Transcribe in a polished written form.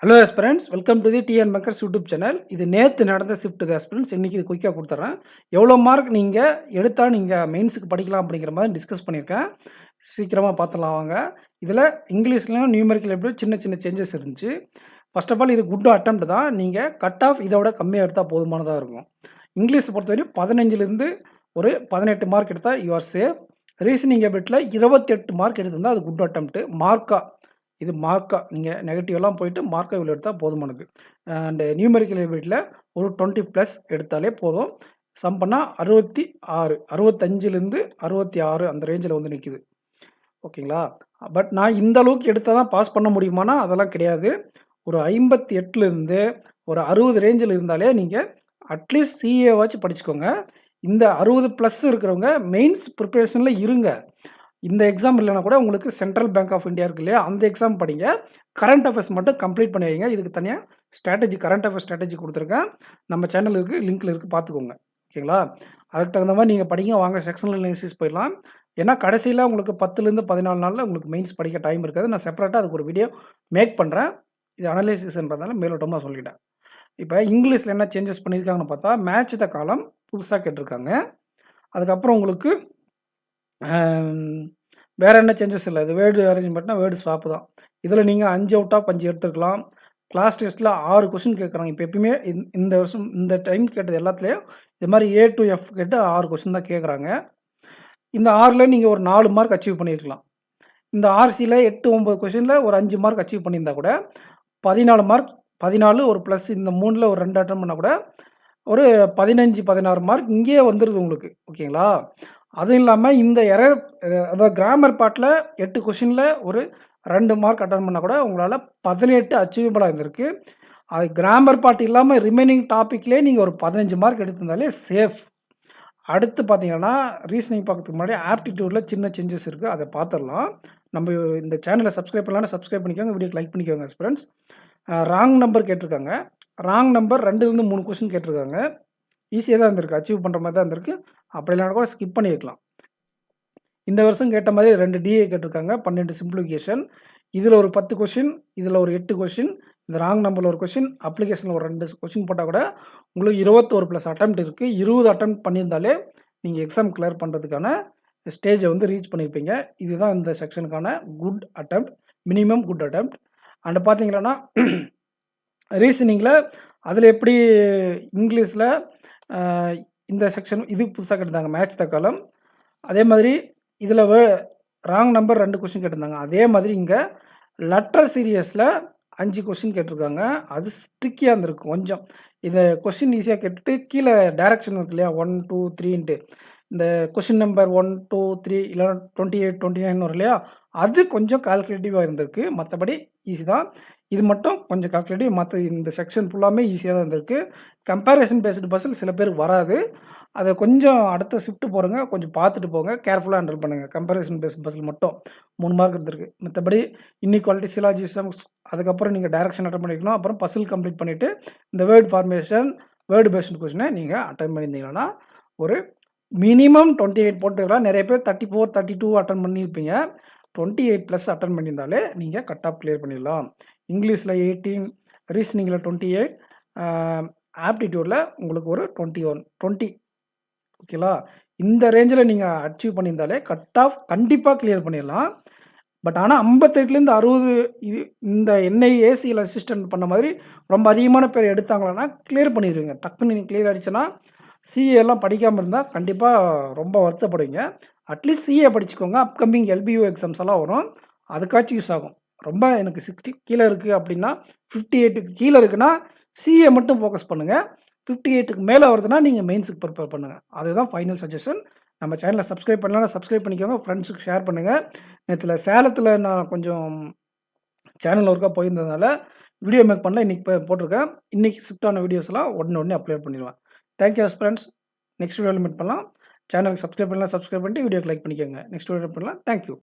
Hello aspirants, welcome to the TN makers YouTube channel. இது நேற்று நடந்த ஷிஃப்ட் ஆஸ்பிரண்ட்ஸ். இன்றைக்கி இது குயிக்காக கொடுத்துட்றேன். எவ்வளோ மார்க் நீங்கள் எடுத்தால் நீங்கள் மெயின்ஸுக்கு படிக்கலாம் அப்படிங்கிற மாதிரி டிஸ்கஸ் பண்ணியிருக்கேன். சீக்கிரமாக பார்த்துலாம் வாங்க. இதில் இங்கிலீஷ்லையும் நியூமெரிக்கல் எப்படி சின்ன சின்ன சேஞ்சஸ் இருந்துச்சு. ஃபர்ஸ்ட் ஆஃப் ஆல் இது குட் அட்டெம்ப்ட் தான். நீங்கள் கட் ஆஃப் இதோட கம்மியாக எடுத்தால் போதுமானதாக இருக்கும். இங்கிலீஷை பொறுத்தவரைக்கும் 15லேருந்து ஒரு 18 மார்க் எடுத்தால் யூ ஆர் சேஃப். ரீசனிங் எபிலிட்டியில் 28 மார்க் எடுத்திருந்தால் அது குட் அட்டெம்ப்ட். மார்க்காக இது மார்க்காக நீங்கள் நெகட்டிவெல்லாம் போயிட்டு மார்க்காக இவ்வளோ எடுத்தால் போதுமானது. அண்டு நியூமெரிக்கல் எபிலிட்டியில் ஒரு 20+ எடுத்தாலே போதும். சம் பண்ணால் 66 65லேருந்து 66 அந்த ரேஞ்சில் வந்து நிற்கிது. ஓகேங்களா? பட் நான் இந்த அளவுக்கு எடுத்தால் தான் பாஸ் பண்ண முடியுமானா அதெல்லாம் கிடையாது. ஒரு 58லேருந்து ஒரு 60 ரேஞ்சில் இருந்தாலே நீங்கள் அட்லீஸ்ட் சிஏவாச்சும் படிச்சுக்கோங்க. இந்த 60+ இருக்கிறவங்க மெயின்ஸ் ப்ரிப்பரேஷனில் இருங்க. இந்த எக்ஸாம் இல்லைனா கூட உங்களுக்கு சென்ட்ரல் பேங்க் ஆஃப் இந்தியா இருக்கு இல்லையா, அந்த எக்ஸாம் படிங்க. கரண்ட் அஃபேர்ஸ் மட்டும் கம்ப்ளீட் பண்ணி வைங்க. இதுக்கு தனியாக ஸ்ட்ராட்டஜி கரண்ட் அஃபேர்ஸ் ஸ்ட்ராட்டஜி கொடுத்துருக்கேன். நம்ம சேனலுக்கு லிங்க்கில் இருக்குது, பார்த்துக்கோங்க. ஓகேங்களா? அதுக்கு தகுந்த மாதிரி நீங்கள் படிங்க. வாங்க செக்ஷனல் அனாலிசிஸ் போயிடலாம். ஏன்னா கடைசியில் உங்களுக்கு 10லேருந்து 14 நாளில் உங்களுக்கு மெயின்ஸ் படிக்க டைம் இருக்காது. நான் செப்பரேட்டாக அதுக்கு ஒரு வீடியோ மேக் பண்ணுறேன். இது அனலைசிஸ்ன்றதால மேலோட்டமாக சொல்லிட்டேன். இப்போ இங்கிலீஷில் என்ன சேஞ்சஸ் பண்ணியிருக்காங்கன்னு பார்த்தா, மேட்ச் த காலம் புதுசாக கேட்டிருக்காங்க. அதுக்கப்புறம் உங்களுக்கு வேறு என்ன சேஞ்சஸ் இல்லை. இது வேர்டு அரேஞ்ச்மெண்ட்னா வேர்டு ஸ்வாப்பு தான். இதில் நீங்கள் 5 அவுட் ஆஃப் 5 எடுத்துருக்கலாம். கிளாஸ் டெஸ்ட்டில் 6 கொஷின் கேட்குறாங்க. இப்போ எப்பயுமே இந்த வருஷம் இந்த டைம் கேட்டது எல்லாத்துலேயும் இது மாதிரி A to F கேட்டு 6 கொஷின் தான் கேட்குறாங்க. இந்த 6ல் நீங்கள் ஒரு 4 மார்க் அச்சீவ் பண்ணியிருக்கலாம். இந்த RCயில் 8 9 கொஷினில் ஒரு 5 மார்க் அச்சீவ் பண்ணியிருந்தா கூட 14 மார்க் 14 ஒரு ப்ளஸ் இந்த 3ல் ஒரு 2 அட்டன் பண்ணால் கூட ஒரு 15 16 மார்க் இங்கேயே வந்துடுது உங்களுக்கு. ஓகேங்களா? அதுவும் இல்லாமல் இந்த எரர் அதாவது கிராமர் பார்ட்டில் 8 கொஷினில் ஒரு 2 மார்க் அட்டன் பண்ணால் கூட உங்களால் 18 அச்சீவபிளாக இருந்திருக்கு. அது கிராமர் பார்ட் இல்லாமல் ரிமைனிங் டாப்பிக்லேயே நீங்கள் ஒரு 15 மார்க் எடுத்திருந்தாலே சேஃப். அடுத்து பார்த்தீங்கன்னா ரீசனிங் பார்க்கறதுக்கு முன்னாடி ஆப்டிடியூடில் சின்ன சேஞ்சஸ் இருக்குது, அதை பார்த்துடலாம். நம்ம இந்த சேனலை சப்ஸ்கிரைப் பண்ணலாம்னு சப்ஸ்கிரைப் பண்ணிக்கோங்க, வீடியோக்கு லைக் பண்ணிக்கோங்க ஃப்ரெண்ட்ஸ். ராங் நம்பர் கேட்டிருக்காங்க. ராங் நம்பர் 2லேருந்து 3 கொஷின் கேட்டிருக்காங்க. ஈஸியாக தான் இருந்திருக்கு, அச்சீவ் பண்ணுற மாதிரி தான் இருந்திருக்கு. அப்படி இல்லைனா கூட ஸ்கிப் பண்ணி வைக்கலாம். இந்த வருஷம் கேட்ட மாதிரி 2 DA கேட்டிருக்காங்க, 12 சிம்பிளிஃபிகேஷன். இதில் ஒரு 10 கொஷின், இதில் ஒரு 8 கொஷின், இந்த ராங் நம்பரில் ஒரு கொஷின், அப்ளிகேஷனில் ஒரு 2 கொஷின் போட்டால் கூட உங்களுக்கு 21+ அட்டெம்ப்ட் இருக்குது. 20 அட்டெம்ப்ட் பண்ணியிருந்தாலே நீங்கள் எக்ஸாம் கிளியர் பண்ணுறதுக்கான ஸ்டேஜை வந்து ரீச் பண்ணியிருப்பீங்க. இதுதான் இந்த செக்ஷனுக்கான good attempt, minimum good attempt. And பார்த்தீங்கன்னா ரீசனிங்கில் அதில் எப்படி இங்கிலீஷில் இந்த செக்ஷன் இது புதுசாக கேட்டிருந்தாங்க, மேட்ச் த காலம். அதே மாதிரி இதில் ராங் நம்பர் 2 கொஷின் கேட்டிருந்தாங்க. அதே மாதிரி இங்கே லெட்டர் சீரியஸில் 5 கொஷின் கேட்டிருக்காங்க. அது ட்ரிக்கியாக இருந்திருக்கு கொஞ்சம். இதை கொஷின் ஈஸியாக கேட்டுட்டு கீழே டைரக்ஷன் இருக்கு இல்லையா, 1 2 3ன்ட்டு இந்த கொஷின் நம்பர் 1 2 3 இல்லைனா 28 29 வரும் இல்லையா, அது கொஞ்சம் கால்குலேட்டிவாக இருந்திருக்கு. மற்றபடி ஈஸி தான். இது மட்டும் கொஞ்சம் கால்குலேட்டிவ். மற்ற இந்த செக்ஷன் ஃபுல்லாமே ஈஸியாக தான் இருந்திருக்கு. கம்பேரிசன் பேஸ்டு பஸ்ஸில் சில பேருக்கு வராது. அதை கொஞ்சம் அடுத்த ஷிஃப்ட் போகிறங்க கொஞ்சம் பார்த்துட்டு போங்க, கேர்ஃபுல்லாக ஹேண்டில் பண்ணுங்கள். கம்பேரிசன் பேஸ்டு பஸ்ஸில் மட்டும் 3 மார்க் இருந்திருக்கு. மற்றபடி இன்இக்வாலிட்டி, சிலாஜிசம்ஸ், அதுக்கப்புறம் நீங்கள் டைரக்ஷன் அட்டன் பண்ணிக்கணும். அப்புறம் பசில் கம்ப்ளீட் பண்ணிவிட்டு இந்த வேர்டு ஃபார்மேஷன், வேர்டு பேஸ்டு கொஷினை நீங்கள் அட்டன் பண்ணியிருந்தீங்கன்னா ஒரு மினிமம் 28 போட்டுக்கலாம். நிறைய பேர் 34 32 அட்டன் பண்ணியிருப்பீங்க. 28+ அட்டன் பண்ணியிருந்தாலே நீங்கள் கட் ஆஃப் கிளியர் பண்ணிடலாம். இங்கிலீஷில் 18, ரீசனிங்கில் 28, ஆப்டிடியூடில் உங்களுக்கு ஒரு 21 20. ஓகேங்களா? இந்த ரேஞ்சில் நீங்கள் அச்சீவ் பண்ணியிருந்தாலே கட் ஆஃப் கண்டிப்பாக கிளியர் பண்ணிடலாம். பட் ஆனால் 58லேருந்து 60 இது இந்த NIACயில் அசிஸ்டன்ட் பண்ண மாதிரி ரொம்ப அதிகமான பேர் எடுத்தாங்களான்னா கிளியர் பண்ணிடுவீங்க. டக்குன்னு நீங்கள் கிளியர் ஆகிடுச்சுன்னா சிஏலாம் படிக்காமல் இருந்தால் கண்டிப்பாக ரொம்ப வருத்தப்படுவீங்க. அட்லீஸ்ட் சிஏ படிச்சுக்கோங்க. அப்கமிங் LBU எக்ஸாம்ஸ் எல்லாம் வரும், அதுக்காச்சும் யூஸ் ஆகும். ரொம்ப எனக்கு 60 கீழே இருக்குது அப்படின்னா, 58க்கு கீழே இருக்குன்னா சிஏ மட்டும் ஃபோக்கஸ் பண்ணுங்கள். 58க்கு மேலே வருதுன்னா நீங்கள் மெயின்ஸுக்கு ப்ரிப்பேர் பண்ணுங்கள். அதுதான் ஃபைனல் சஜஷன். நம்ம சேனலை சப்ஸ்கிரைப் பண்ணலாம், சப்ஸ்கிரைப் பண்ணிக்கோங்க. ஃப்ரெண்ட்ஸுக்கு ஷேர் பண்ணுங்கள். நேற்றுல சேலத்தில் நான் கொஞ்சம் சேனல் ஒர்க்காக போயிருந்ததுனால வீடியோ மேக் பண்ணல, இன்றைக்கி போட்டிருக்கேன். இன்றைக்கி ஷிஃப்டான வீடியோஸ்லாம் உடனே அப்லோட் பண்ணிடுவேன். Thank you friends. நெக்ஸ்ட் வீடியோவில் மீட் பண்ணலாம். சேனலுக்கு சப்ஸ்கிரைப் பண்ணலாம், சப்ஸ்கிரைப் பண்ணிட்டு வீடியோக்கு லைக் பண்ணிக்கோங்க. நெக்ஸ்ட் வீடியோ பண்ணலாம். தேங்க்யூ.